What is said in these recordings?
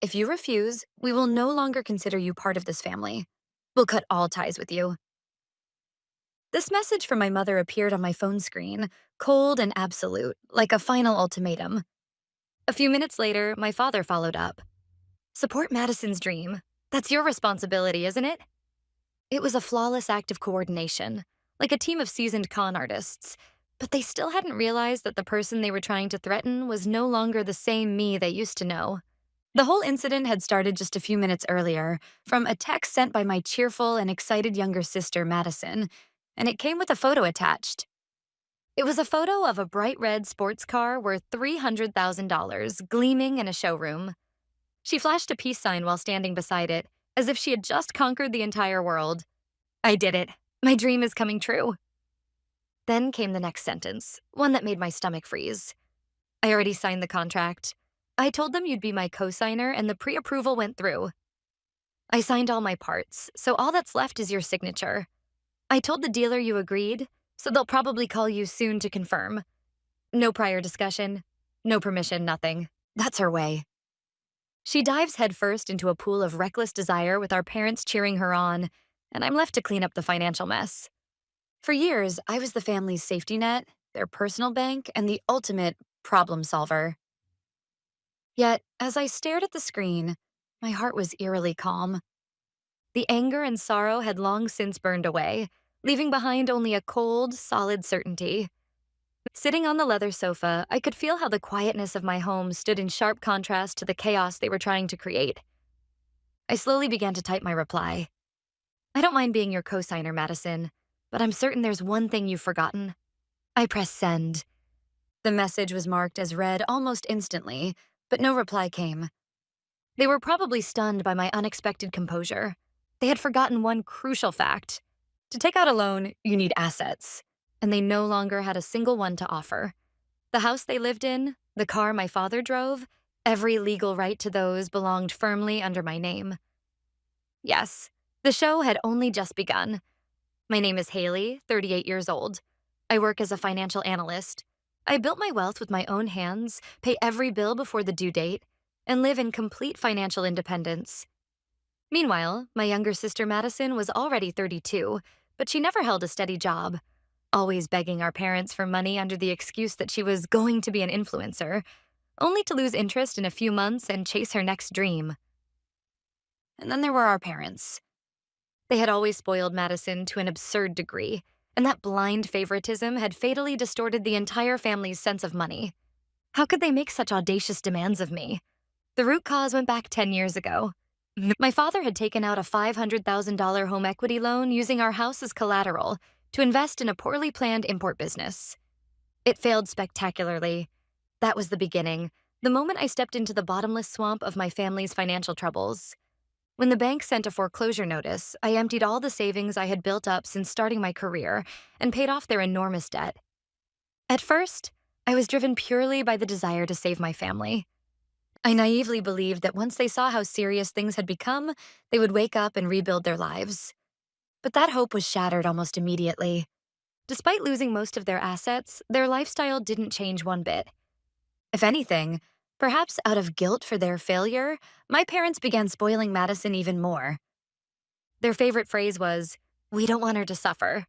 If you refuse, we will no longer consider you part of this family. We'll cut all ties with you. This message from my mother appeared on my phone screen, cold and absolute, like a final ultimatum. A few minutes later, my father followed up. Support Madison's dream. That's your responsibility, isn't it? It was a flawless act of coordination, like a team of seasoned con artists. But they still hadn't realized that the person they were trying to threaten was no longer the same me they used to know. The whole incident had started just a few minutes earlier, from a text sent by my cheerful and excited younger sister, Madison, and it came with a photo attached. It was a photo of a bright red sports car worth $300,000 gleaming in a showroom. She flashed a peace sign while standing beside it, as if she had just conquered the entire world. I did it. My dream is coming true. Then came the next sentence, one that made my stomach freeze. I already signed the contract. I told them you'd be my co-signer, and the pre-approval went through. I signed all my parts, so all that's left is your signature. I told the dealer you agreed, so they'll probably call you soon to confirm. No prior discussion, no permission, nothing. That's her way. She dives headfirst into a pool of reckless desire with our parents cheering her on, and I'm left to clean up the financial mess. For years, I was the family's safety net, their personal bank, and the ultimate problem solver. Yet, as I stared at the screen, my heart was eerily calm. The anger and sorrow had long since burned away, leaving behind only a cold, solid certainty. Sitting on the leather sofa, I could feel how the quietness of my home stood in sharp contrast to the chaos they were trying to create. I slowly began to type my reply. I don't mind being your co-signer, Madison, but I'm certain there's one thing you've forgotten. I pressed send. The message was marked as read almost instantly, but no reply came. They were probably stunned by my unexpected composure. They had forgotten one crucial fact. To take out a loan, you need assets, and they no longer had a single one to offer. The house they lived in, the car my father drove, every legal right to those belonged firmly under my name. Yes, the show had only just begun. My name is Haley, 38 years old. I work as a financial analyst. I built my wealth with my own hands, pay every bill before the due date, and live in complete financial independence. Meanwhile, my younger sister Madison was already 32, but she never held a steady job, always begging our parents for money under the excuse that she was going to be an influencer, only to lose interest in a few months and chase her next dream. And then there were our parents. They had always spoiled Madison to an absurd degree, and that blind favoritism had fatally distorted the entire family's sense of money. How could they make such audacious demands of me? The root cause went back 10 years ago. My father had taken out a $500,000 home equity loan using our house as collateral to invest in a poorly planned import business. It failed spectacularly. That was the beginning, the moment I stepped into the bottomless swamp of my family's financial troubles. When the bank sent a foreclosure notice, I emptied all the savings I had built up since starting my career and paid off their enormous debt. At first, I was driven purely by the desire to save my family. I naively believed that once they saw how serious things had become, they would wake up and rebuild their lives. But that hope was shattered almost immediately. Despite losing most of their assets, their lifestyle didn't change one bit. If anything, perhaps out of guilt for their failure, my parents began spoiling Madison even more. Their favorite phrase was, "We don't want her to suffer."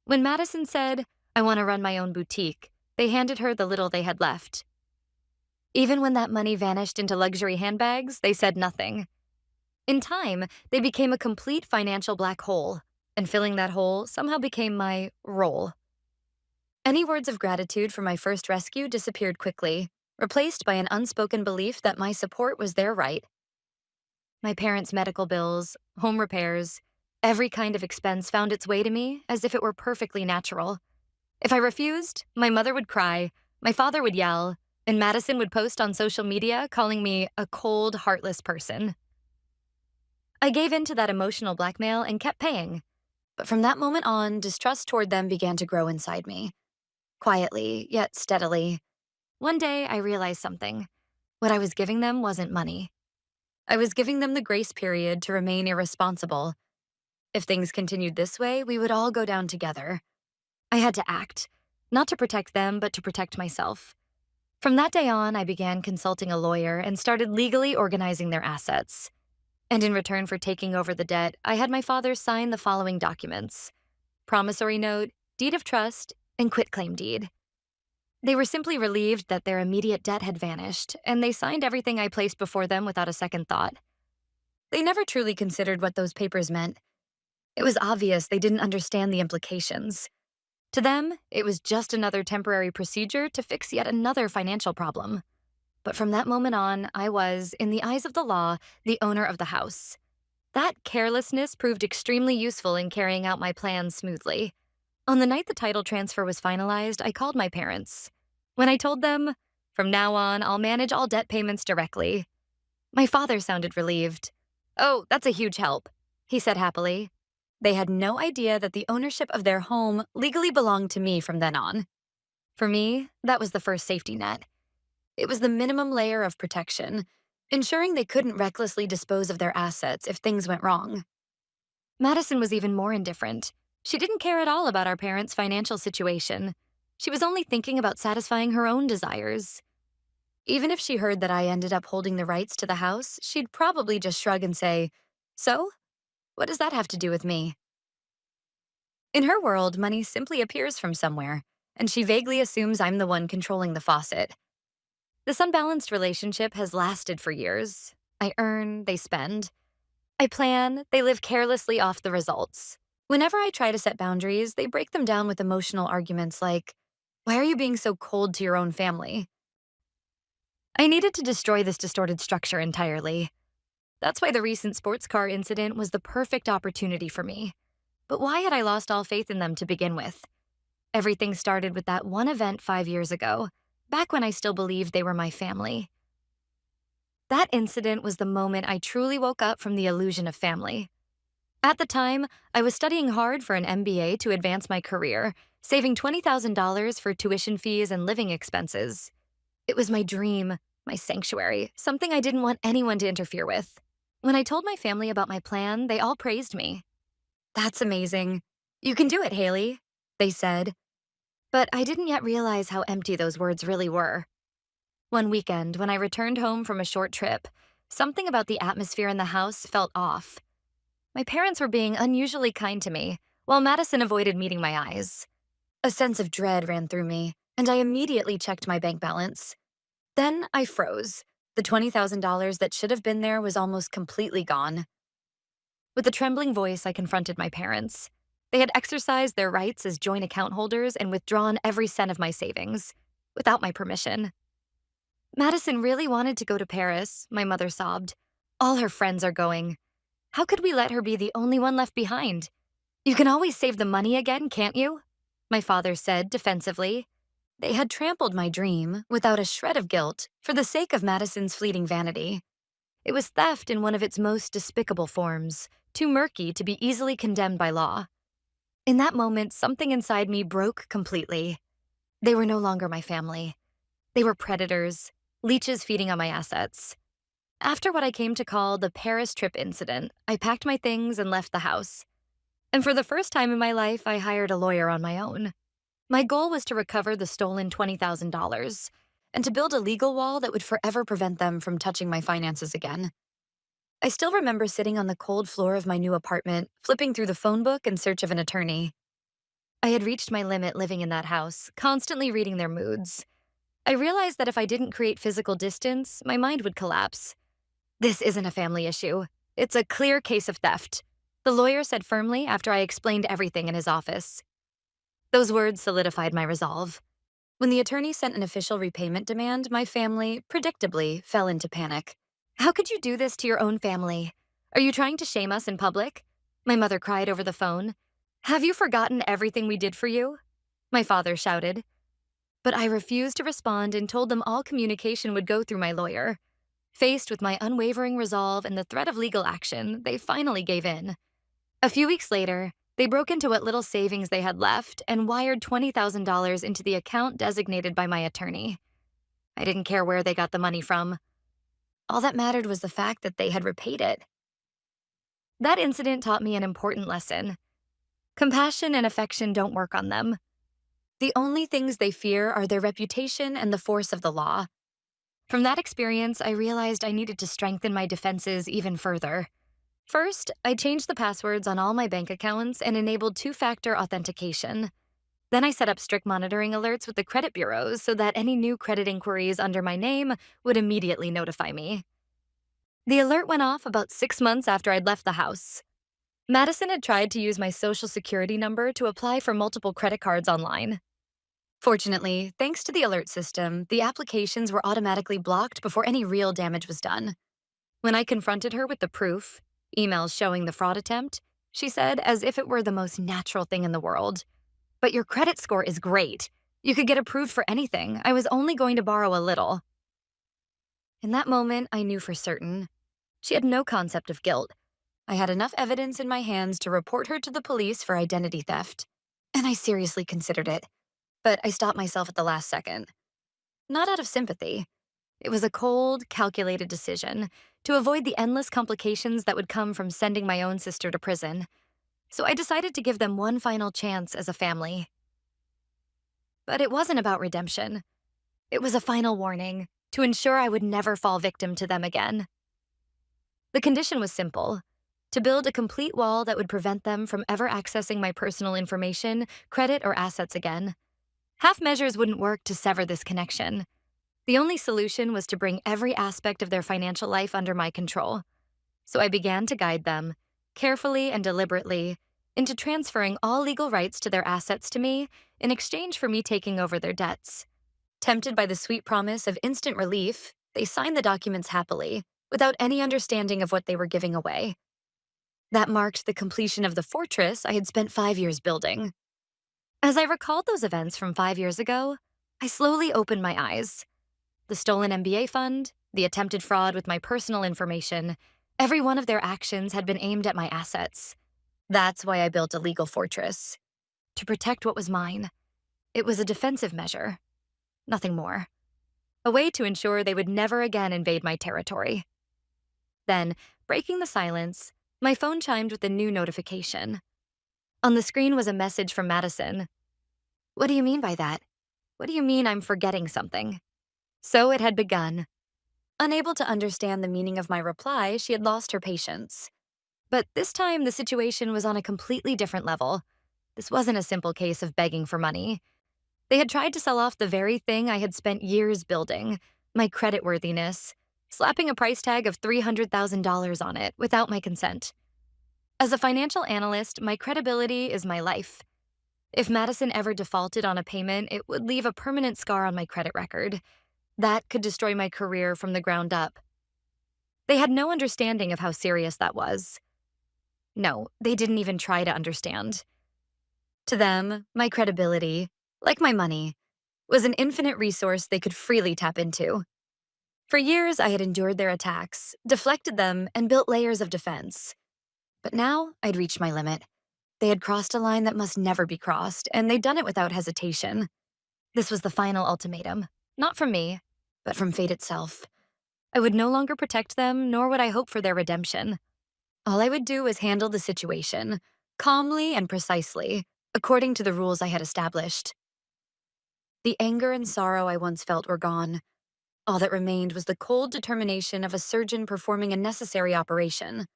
When Madison said, "I want to run my own boutique," they handed her the little they had left. Even when that money vanished into luxury handbags, they said nothing. In time, they became a complete financial black hole, and filling that hole somehow became my role. Any words of gratitude for my first rescue disappeared quickly, replaced by an unspoken belief that my support was their right. My parents' medical bills, home repairs, every kind of expense found its way to me as if it were perfectly natural. If I refused, my mother would cry, my father would yell, and Madison would post on social media calling me a cold, heartless person. I gave in to that emotional blackmail and kept paying. But from that moment on, distrust toward them began to grow inside me. Quietly, yet steadily. One day, I realized something. What I was giving them wasn't money. I was giving them the grace period to remain irresponsible. If things continued this way, we would all go down together. I had to act, not to protect them, but to protect myself. From that day on, I began consulting a lawyer and started legally organizing their assets. And in return for taking over the debt, I had my father sign the following documents: promissory note, deed of trust, and quitclaim deed. They were simply relieved that their immediate debt had vanished, and they signed everything I placed before them without a second thought. They never truly considered what those papers meant. It was obvious they didn't understand the implications. To them, it was just another temporary procedure to fix yet another financial problem. But from that moment on, I was, in the eyes of the law, the owner of the house. That carelessness proved extremely useful in carrying out my plans smoothly. On the night the title transfer was finalized, I called my parents. When I told them, "From now on, I'll manage all debt payments directly," my father sounded relieved. "Oh, that's a huge help," he said happily. They had no idea that the ownership of their home legally belonged to me from then on. For me, that was the first safety net. It was the minimum layer of protection, ensuring they couldn't recklessly dispose of their assets if things went wrong. Madison was even more indifferent. She didn't care at all about our parents' financial situation. She was only thinking about satisfying her own desires. Even if she heard that I ended up holding the rights to the house, she'd probably just shrug and say, "So? What does that have to do with me?" In her world, money simply appears from somewhere, and she vaguely assumes I'm the one controlling the faucet. This unbalanced relationship has lasted for years. I earn, they spend. I plan, they live carelessly off the results. Whenever I try to set boundaries, they break them down with emotional arguments like, "Why are you being so cold to your own family?" I needed to destroy this distorted structure entirely. That's why the recent sports car incident was the perfect opportunity for me. But why had I lost all faith in them to begin with? Everything started with that one event 5 years ago, back when I still believed they were my family. That incident was the moment I truly woke up from the illusion of family. At the time, I was studying hard for an MBA to advance my career, saving $20,000 for tuition fees and living expenses. It was my dream, my sanctuary, something I didn't want anyone to interfere with. When I told my family about my plan, they all praised me. "That's amazing. You can do it, Haley," they said. But I didn't yet realize how empty those words really were. One weekend, when I returned home from a short trip, something about the atmosphere in the house felt off. My parents were being unusually kind to me, while Madison avoided meeting my eyes. A sense of dread ran through me, and I immediately checked my bank balance. Then I froze. The $20,000 that should have been there was almost completely gone. With a trembling voice, I confronted my parents. They had exercised their rights as joint account holders and withdrawn every cent of my savings, without my permission. "Madison really wanted to go to Paris," my mother sobbed. "All her friends are going. How could we let her be the only one left behind? You can always save the money again, can't you?" my father said defensively. They had trampled my dream, without a shred of guilt, for the sake of Madison's fleeting vanity. It was theft in one of its most despicable forms, too murky to be easily condemned by law. In that moment, something inside me broke completely. They were no longer my family. They were predators, leeches feeding on my assets. After what I came to call the Paris trip incident, I packed my things and left the house. And for the first time in my life, I hired a lawyer on my own. My goal was to recover the stolen $20,000 and to build a legal wall that would forever prevent them from touching my finances again. I still remember sitting on the cold floor of my new apartment, flipping through the phone book in search of an attorney. I had reached my limit living in that house, constantly reading their moods. I realized that if I didn't create physical distance, my mind would collapse. "This isn't a family issue. It's a clear case of theft," the lawyer said firmly after I explained everything in his office. Those words solidified my resolve. When the attorney sent an official repayment demand, my family, predictably, fell into panic. "How could you do this to your own family? Are you trying to shame us in public?" my mother cried over the phone. "Have you forgotten everything we did for you?" my father shouted. But I refused to respond and told them all communication would go through my lawyer. Faced with my unwavering resolve and the threat of legal action, they finally gave in. A few weeks later, they broke into what little savings they had left and wired $20,000 into the account designated by my attorney. I didn't care where they got the money from. All that mattered was the fact that they had repaid it. That incident taught me an important lesson. Compassion and affection don't work on them. The only things they fear are their reputation and the force of the law. From that experience, I realized I needed to strengthen my defenses even further. First, I changed the passwords on all my bank accounts and enabled two-factor authentication. Then I set up strict monitoring alerts with the credit bureaus so that any new credit inquiries under my name would immediately notify me. The alert went off about 6 months after I'd left the house. Madison had tried to use my social security number to apply for multiple credit cards online. Fortunately, thanks to the alert system, the applications were automatically blocked before any real damage was done. When I confronted her with the proof, emails showing the fraud attempt, she said, as if it were the most natural thing in the world, "But your credit score is great. You could get approved for anything. I was only going to borrow a little." In that moment, I knew for certain. She had no concept of guilt. I had enough evidence in my hands to report her to the police for identity theft. And I seriously considered it. But I stopped myself at the last second. Not out of sympathy. It was a cold, calculated decision to avoid the endless complications that would come from sending my own sister to prison. So I decided to give them one final chance as a family. But it wasn't about redemption. It was a final warning to ensure I would never fall victim to them again. The condition was simple: to build a complete wall that would prevent them from ever accessing my personal information, credit, or assets again. Half measures wouldn't work to sever this connection. The only solution was to bring every aspect of their financial life under my control. So I began to guide them, carefully and deliberately, into transferring all legal rights to their assets to me in exchange for me taking over their debts. Tempted by the sweet promise of instant relief, they signed the documents happily, without any understanding of what they were giving away. That marked the completion of the fortress I had spent 5 years building. As I recalled those events from 5 years ago, I slowly opened my eyes. The stolen MBA fund, the attempted fraud with my personal information, every one of their actions had been aimed at my assets. That's why I built a legal fortress. To protect what was mine. It was a defensive measure. Nothing more. A way to ensure they would never again invade my territory. Then, breaking the silence, my phone chimed with a new notification. On the screen was a message from Madison. "What do you mean by that? What do you mean I'm forgetting something?" So it had begun. Unable to understand the meaning of my reply, she had lost her patience. But this time, the situation was on a completely different level. This wasn't a simple case of begging for money. They had tried to sell off the very thing I had spent years building, my creditworthiness, slapping a price tag of $300,000 on it without my consent. As a financial analyst, my credibility is my life. If Madison ever defaulted on a payment, it would leave a permanent scar on my credit record. That could destroy my career from the ground up. They had no understanding of how serious that was. No, they didn't even try to understand. To them, my credibility, like my money, was an infinite resource they could freely tap into. For years, I had endured their attacks, deflected them, and built layers of defense. But now, I'd reached my limit. They had crossed a line that must never be crossed, and they'd done it without hesitation. This was the final ultimatum, not from me, but from fate itself. I would no longer protect them, nor would I hope for their redemption. All I would do was handle the situation, calmly and precisely, according to the rules I had established. The anger and sorrow I once felt were gone. All that remained was the cold determination of a surgeon performing a necessary operation.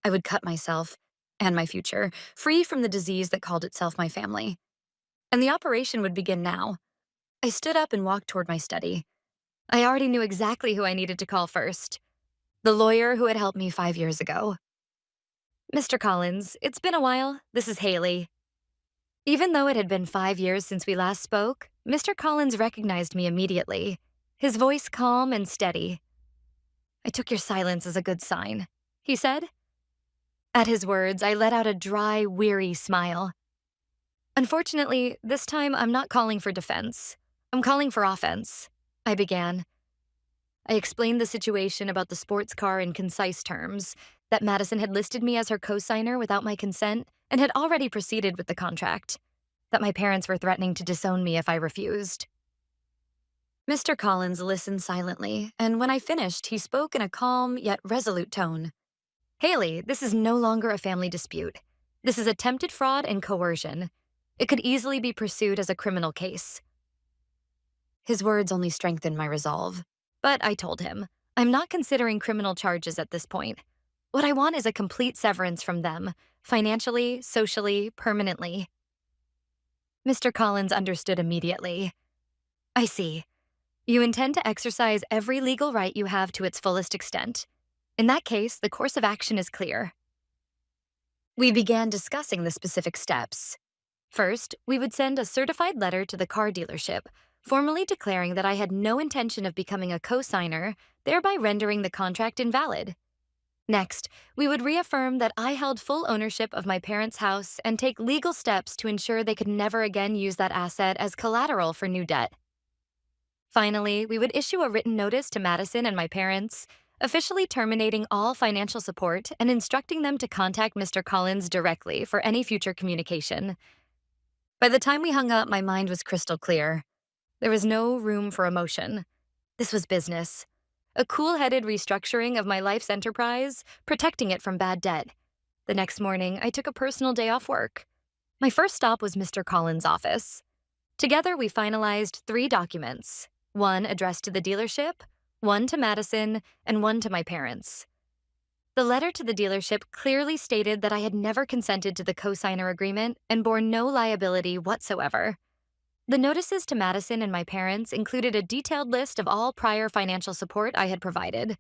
I would cut myself, and my future, free from the disease that called itself my family. And the operation would begin now. I stood up and walked toward my study. I already knew exactly who I needed to call first. The lawyer who had helped me 5 years ago. "Mr. Collins, it's been a while. This is Haley." Even though it had been 5 years since we last spoke, Mr. Collins recognized me immediately, his voice calm and steady. "I took your silence as a good sign," he said. At his words, I let out a dry, weary smile. "Unfortunately, this time I'm not calling for defense. I'm calling for offense," I began. I explained the situation about the sports car in concise terms, that Madison had listed me as her co-signer without my consent and had already proceeded with the contract, that my parents were threatening to disown me if I refused. Mr. Collins listened silently, and when I finished, he spoke in a calm yet resolute tone. "Haley, this is no longer a family dispute. This is attempted fraud and coercion. It could easily be pursued as a criminal case. His words only strengthened my resolve. But I told him, I'm not considering criminal charges at this point. What I want is a complete severance from them, financially, socially, permanently. Mr. Collins understood immediately. I see. You intend to exercise every legal right you have to its fullest extent. In that case, the course of action is clear. We began discussing the specific steps. First, we would send a certified letter to the car dealership, formally declaring that I had no intention of becoming a co-signer, thereby rendering the contract invalid. Next, we would reaffirm that I held full ownership of my parents' house and take legal steps to ensure they could never again use that asset as collateral for new debt. Finally, we would issue a written notice to Madison and my parents, officially terminating all financial support and instructing them to contact Mr. Collins directly for any future communication. By the time we hung up, my mind was crystal clear. There was no room for emotion. This was business. A cool-headed restructuring of my life's enterprise, protecting it from bad debt. The next morning, I took a personal day off work. My first stop was Mr. Collins' office. Together, we finalized 3 documents, one addressed to the dealership, one to Madison, and one to my parents. The letter to the dealership clearly stated that I had never consented to the co-signer agreement and bore no liability whatsoever. The notices to Madison and my parents included a detailed list of all prior financial support I had provided,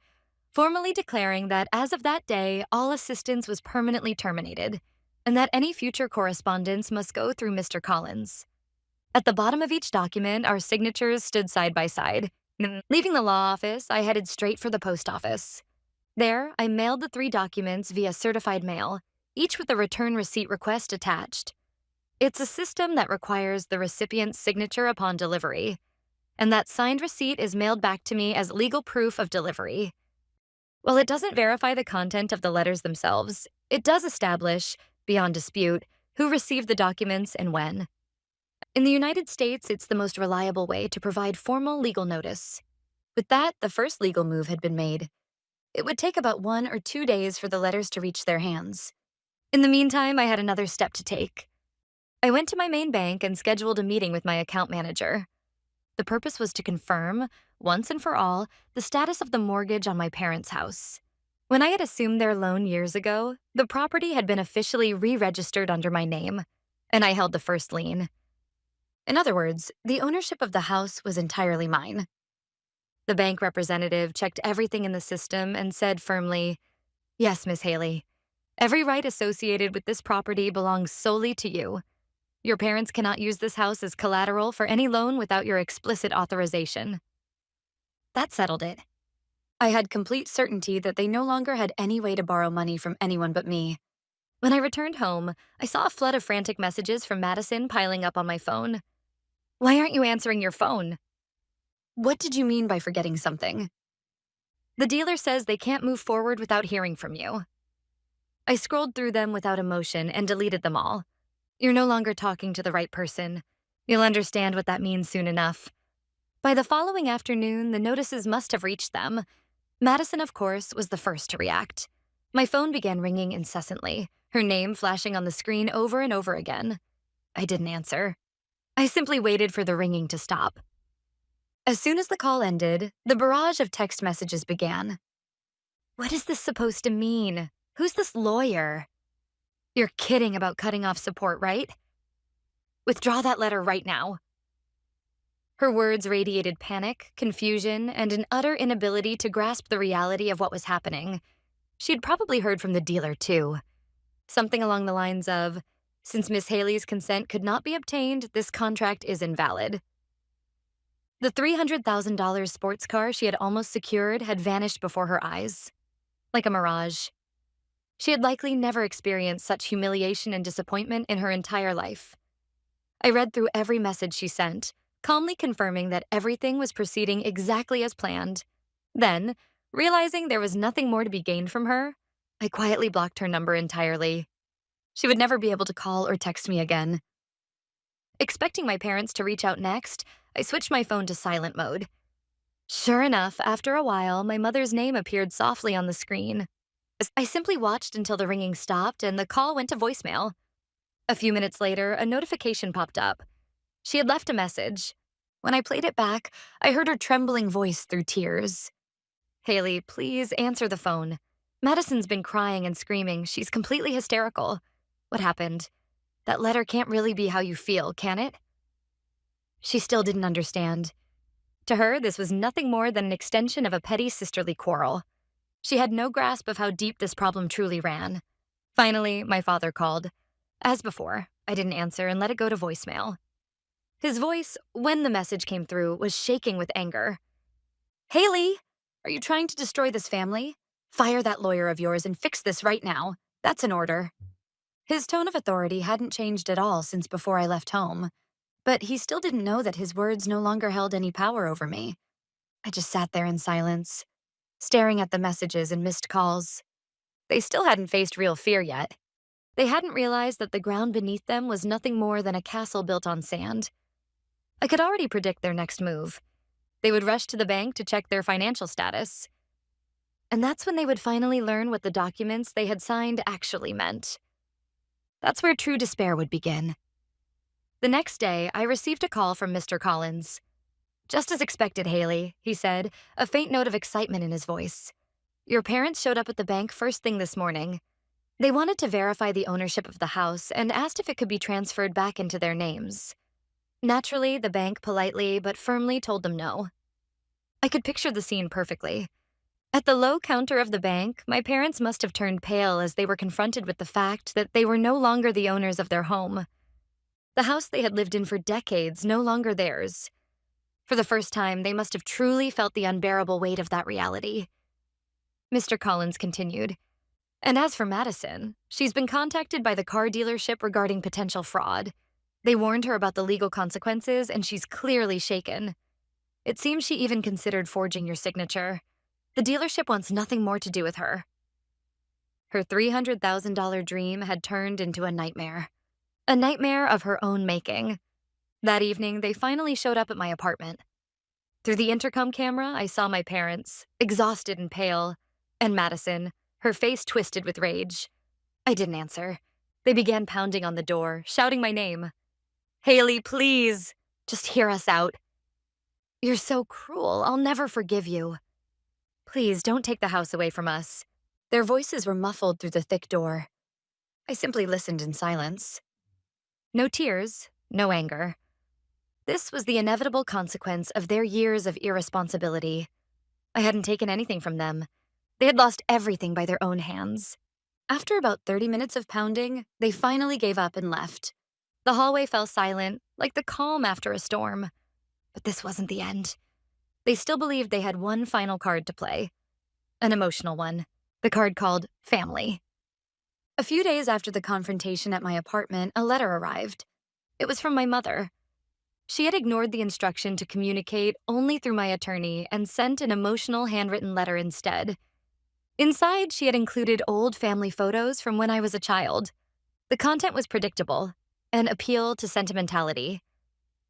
formally declaring that as of that day, all assistance was permanently terminated, and that any future correspondence must go through Mr. Collins. At the bottom of each document, our signatures stood side by side. Leaving the law office, I headed straight for the post office. There, I mailed the 3 documents via certified mail, each with a return receipt request attached. It's a system that requires the recipient's signature upon delivery, and that signed receipt is mailed back to me as legal proof of delivery. While it doesn't verify the content of the letters themselves, it does establish, beyond dispute, who received the documents and when. In the United States, it's the most reliable way to provide formal legal notice. With that, the first legal move had been made. It would take about 1 or 2 days for the letters to reach their hands. In the meantime, I had another step to take. I went to my main bank and scheduled a meeting with my account manager. The purpose was to confirm, once and for all, the status of the mortgage on my parents' house. When I had assumed their loan years ago, the property had been officially re-registered under my name, and I held the first lien. In other words, the ownership of the house was entirely mine. The bank representative checked everything in the system and said firmly, "Yes, Miss Haley. Every right associated with this property belongs solely to you. Your parents cannot use this house as collateral for any loan without your explicit authorization." That settled it. I had complete certainty that they no longer had any way to borrow money from anyone but me. When I returned home, I saw a flood of frantic messages from Madison piling up on my phone. "Why aren't you answering your phone?" "What did you mean by forgetting something?" "The dealer says they can't move forward without hearing from you." I scrolled through them without emotion and deleted them all. You're no longer talking to the right person. You'll understand what that means soon enough. By the following afternoon, the notices must have reached them. Madison, of course, was the first to react. My phone began ringing incessantly, her name flashing on the screen over and over again. I didn't answer. I simply waited for the ringing to stop. As soon as the call ended, the barrage of text messages began. What is this supposed to mean? Who's this lawyer? You're kidding about cutting off support, right? Withdraw that letter right now. Her words radiated panic, confusion, and an utter inability to grasp the reality of what was happening. She'd probably heard from the dealer, too. Something along the lines of, "Since Miss Haley's consent could not be obtained, this contract is invalid." The $300,000 sports car she had almost secured had vanished before her eyes, like a mirage. She had likely never experienced such humiliation and disappointment in her entire life. I read through every message she sent, calmly confirming that everything was proceeding exactly as planned. Then, realizing there was nothing more to be gained from her, I quietly blocked her number entirely. She would never be able to call or text me again. Expecting my parents to reach out next, I switched my phone to silent mode. Sure enough, after a while, my mother's name appeared softly on the screen. I simply watched until the ringing stopped and the call went to voicemail. A few minutes later, a notification popped up. She had left a message. When I played it back, I heard her trembling voice through tears. Haley, please answer the phone. Madison's been crying and screaming. She's completely hysterical. What happened? That letter can't really be how you feel, can it? She still didn't understand. To her, this was nothing more than an extension of a petty sisterly quarrel. She had no grasp of how deep this problem truly ran. Finally, my father called. As before, I didn't answer and let it go to voicemail. His voice, when the message came through, was shaking with anger. Haley, are you trying to destroy this family? Fire that lawyer of yours and fix this right now. That's an order. His tone of authority hadn't changed at all since before I left home, but he still didn't know that his words no longer held any power over me. I just sat there in silence, staring at the messages and missed calls. They still hadn't faced real fear yet. They hadn't realized that the ground beneath them was nothing more than a castle built on sand. I could already predict their next move. They would rush to the bank to check their financial status. And that's when they would finally learn what the documents they had signed actually meant. That's where true despair would begin. The next day, I received a call from Mr. Collins. Just as expected, Haley, he said, a faint note of excitement in his voice. Your parents showed up at the bank first thing this morning. They wanted to verify the ownership of the house and asked if it could be transferred back into their names. Naturally, the bank politely but firmly told them no. I could picture the scene perfectly. At the low counter of the bank, my parents must have turned pale as they were confronted with the fact that they were no longer the owners of their home. The house they had lived in for decades, no longer theirs. For the first time, they must have truly felt the unbearable weight of that reality. Mr. Collins continued. And as for Madison, she's been contacted by the car dealership regarding potential fraud. They warned her about the legal consequences, and she's clearly shaken. It seems she even considered forging your signature. The dealership wants nothing more to do with her. Her $300,000 dream had turned into a nightmare of her own making. That evening, they finally showed up at my apartment. Through the intercom camera, I saw my parents, exhausted and pale, and Madison, her face twisted with rage. I didn't answer. They began pounding on the door, shouting my name. Haley, please, just hear us out. You're so cruel. I'll never forgive you. Please don't take the house away from us. Their voices were muffled through the thick door. I simply listened in silence. No tears, no anger. This was the inevitable consequence of their years of irresponsibility. I hadn't taken anything from them. They had lost everything by their own hands. After about 30 minutes of pounding, they finally gave up and left. The hallway fell silent, like the calm after a storm. But this wasn't the end. They still believed they had one final card to play. An emotional one. The card called family. A few days after the confrontation at my apartment, a letter arrived. It was from my mother. She had ignored the instruction to communicate only through my attorney and sent an emotional handwritten letter instead. Inside, she had included old family photos from when I was a child. The content was predictable, an appeal to sentimentality.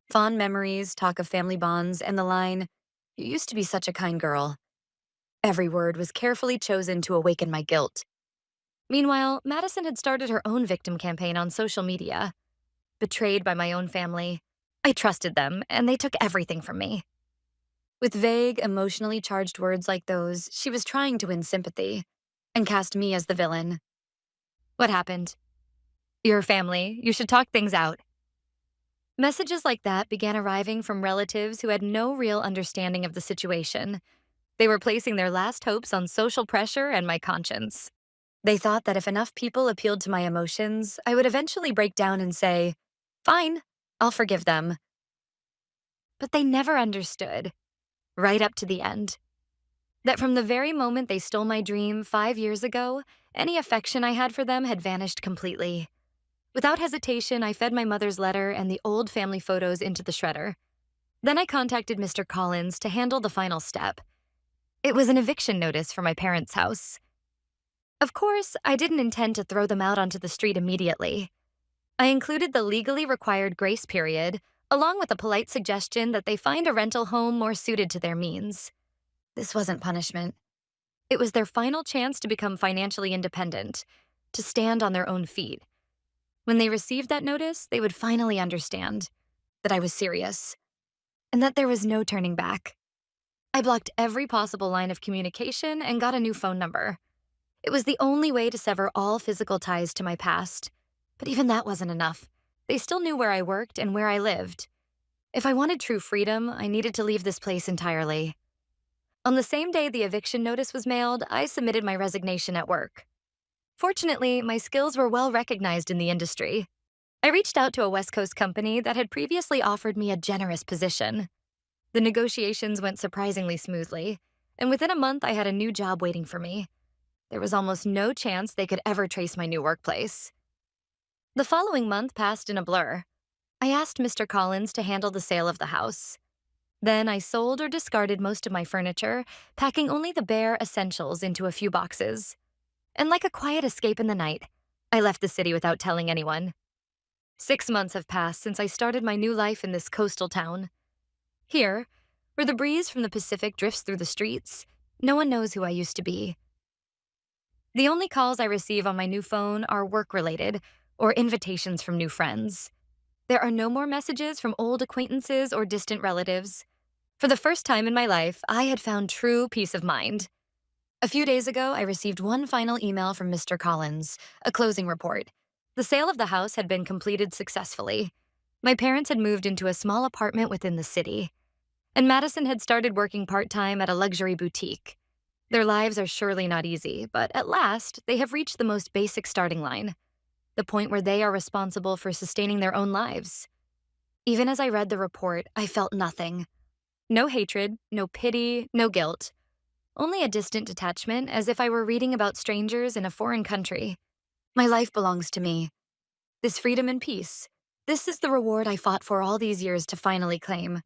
Fond memories, talk of family bonds, and the line, "You used to be such a kind girl." Every word was carefully chosen to awaken my guilt. Meanwhile, Madison had started her own victim campaign on social media. Betrayed by my own family, I trusted them, and they took everything from me. With vague, emotionally charged words like those, she was trying to win sympathy and cast me as the villain. What happened? Your family. You should talk things out. Messages like that began arriving from relatives who had no real understanding of the situation. They were placing their last hopes on social pressure and my conscience. They thought that if enough people appealed to my emotions, I would eventually break down and say, "Fine, I'll forgive them." But they never understood, right up to the end, that from the very moment they stole my dream 5 years ago, any affection I had for them had vanished completely. Without hesitation, I fed my mother's letter and the old family photos into the shredder. Then I contacted Mr. Collins to handle the final step. It was an eviction notice for my parents' house. Of course, I didn't intend to throw them out onto the street immediately. I included the legally required grace period, along with a polite suggestion that they find a rental home more suited to their means. This wasn't punishment. It was their final chance to become financially independent, to stand on their own feet. When they received that notice, they would finally understand that I was serious and that there was no turning back. I blocked every possible line of communication and got a new phone number. It was the only way to sever all physical ties to my past. But even that wasn't enough. They still knew where I worked and where I lived. If I wanted true freedom, I needed to leave this place entirely. On the same day the eviction notice was mailed, I submitted my resignation at work. Fortunately, my skills were well recognized in the industry. I reached out to a West Coast company that had previously offered me a generous position. The negotiations went surprisingly smoothly, and within a month I had a new job waiting for me. There was almost no chance they could ever trace my new workplace. The following month passed in a blur. I asked Mr. Collins to handle the sale of the house. Then I sold or discarded most of my furniture, packing only the bare essentials into a few boxes. And like a quiet escape in the night, I left the city without telling anyone. 6 months have passed since I started my new life in this coastal town. Here, where the breeze from the Pacific drifts through the streets, no one knows who I used to be. The only calls I receive on my new phone are work-related or invitations from new friends. There are no more messages from old acquaintances or distant relatives. For the first time in my life, I had found true peace of mind. A few days ago, I received one final email from Mr. Collins, a closing report. The sale of the house had been completed successfully. My parents had moved into a small apartment within the city, and Madison had started working part-time at a luxury boutique. Their lives are surely not easy, but at last, they have reached the most basic starting line, the point where they are responsible for sustaining their own lives. Even as I read the report, I felt nothing. No hatred, no pity, no guilt. Only a distant detachment, as if I were reading about strangers in a foreign country. My life belongs to me. This freedom and peace. This is the reward I fought for all these years to finally claim.